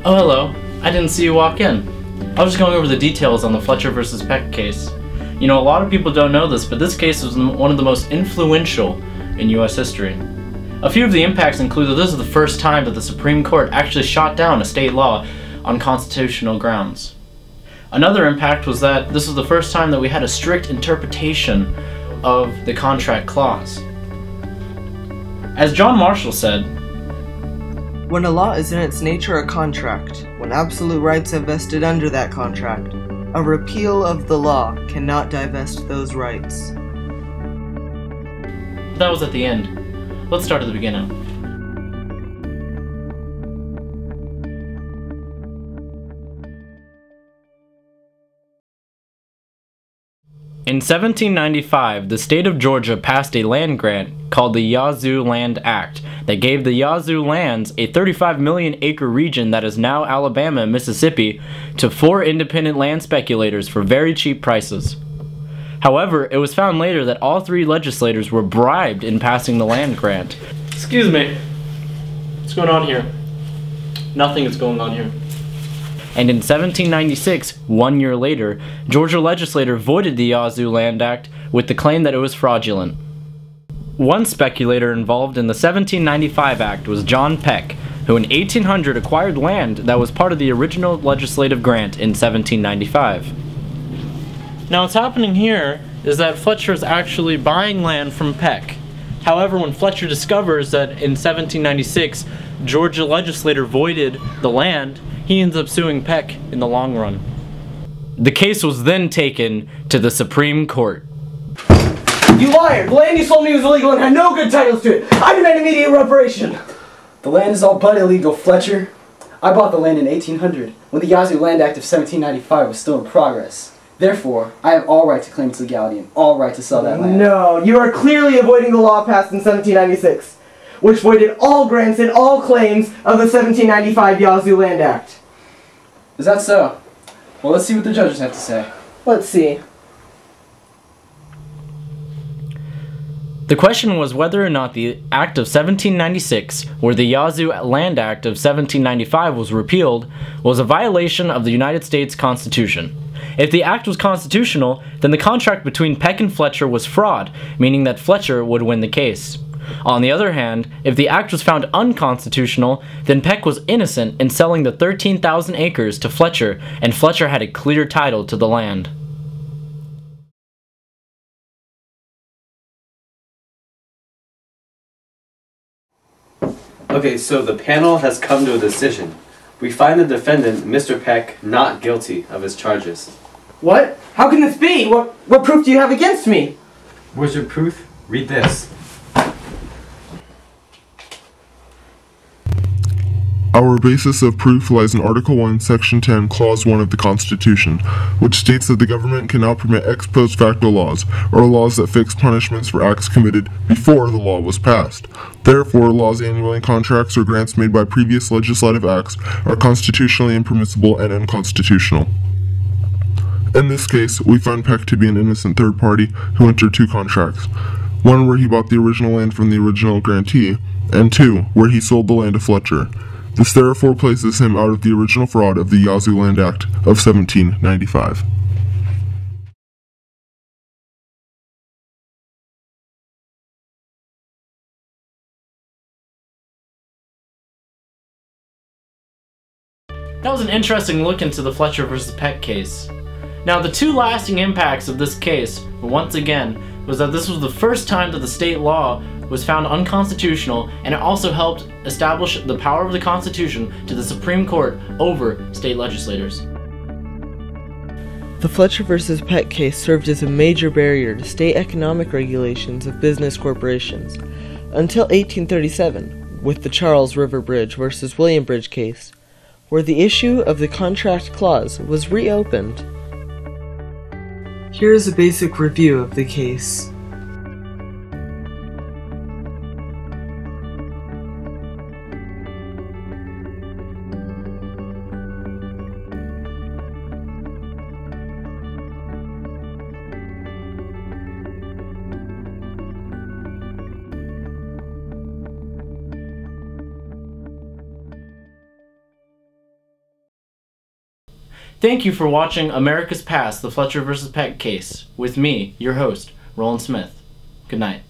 Oh, hello. I didn't see you walk in. I was just going over the details on the Fletcher versus Peck case. You know, a lot of people don't know this, but this case was one of the most influential in US history. A few of the impacts include that this is the first time that the Supreme Court actually shot down a state law on constitutional grounds. Another impact was that this was the first time that we had a strict interpretation of the contract clause. As John Marshall said, "When a law is in its nature a contract, when absolute rights have vested under that contract, a repeal of the law cannot divest those rights." that was at the end. Let's start at the beginning. In 1795, the state of Georgia passed a land grant called the Yazoo Land Act that gave the Yazoo lands, a 35 million acre region that is now Alabama and Mississippi, to 4 independent land speculators for very cheap prices. However, it was found later that all 3 legislators were bribed in passing the land grant. Excuse me. What's going on here? Nothing is going on here. And in 1796, 1 year later, Georgia legislator voided the Yazoo Land Act with the claim that it was fraudulent. One speculator involved in the 1795 Act was John Peck, who in 1800 acquired land that was part of the original legislative grant in 1795. Now what's happening here is that Fletcher is actually buying land from Peck. However, when Fletcher discovers that in 1796 Georgia legislator voided the land, he ends up suing Peck in the long run. The case was then taken to the Supreme Court. "You liar! The land you sold me was illegal and had no good titles to it! I demand immediate reparation!" "The land is all but illegal, Fletcher. I bought the land in 1800, when the Yazoo Land Act of 1795 was still in progress. Therefore, I have all right to claim its legality and all right to sell that land." No, you are clearly avoiding the law passed in 1796, which voided all grants and all claims of the 1795 Yazoo Land Act. Is that so? Well, let's see what the judges have to say. Let's see. The question was whether or not the Act of 1796, where the Yazoo Land Act of 1795 was repealed, was a violation of the United States Constitution. If the act was constitutional, then the contract between Peck and Fletcher was fraud, meaning that Fletcher would win the case. On the other hand, if the act was found unconstitutional, then Peck was innocent in selling the 13,000 acres to Fletcher, and Fletcher had a clear title to the land. Okay, so the panel has come to a decision. We find the defendant, Mr. Peck, not guilty of his charges. What? How can this be? What proof do you have against me? Where's your proof? Read this. Our basis of proof lies in Article 1, Section 10, Clause 1 of the Constitution, which states that the government cannot permit ex post facto laws, or laws that fix punishments for acts committed before the law was passed. Therefore, laws annulling contracts or grants made by previous legislative acts are constitutionally impermissible and unconstitutional. In this case, we find Peck to be an innocent third party who entered 2 contracts. One where he bought the original land from the original grantee, and 2 where he sold the land to Fletcher. This therefore places him out of the original fraud of the Yazoo Land Act of 1795. That was an interesting look into the Fletcher versus Peck case. Now, the 2 lasting impacts of this case, once again, was that this was the first time that the state law was found unconstitutional, and it also helped establish the power of the Constitution to the Supreme Court over state legislators. The Fletcher versus Peck case served as a major barrier to state economic regulations of business corporations until 1837, with the Charles River Bridge versus William Bridge case, where the issue of the contract clause was reopened. Here is a basic review of the case. Thank you for watching America's Past, the Fletcher vs. Peck case, with me, your host, Roland Smith. Good night.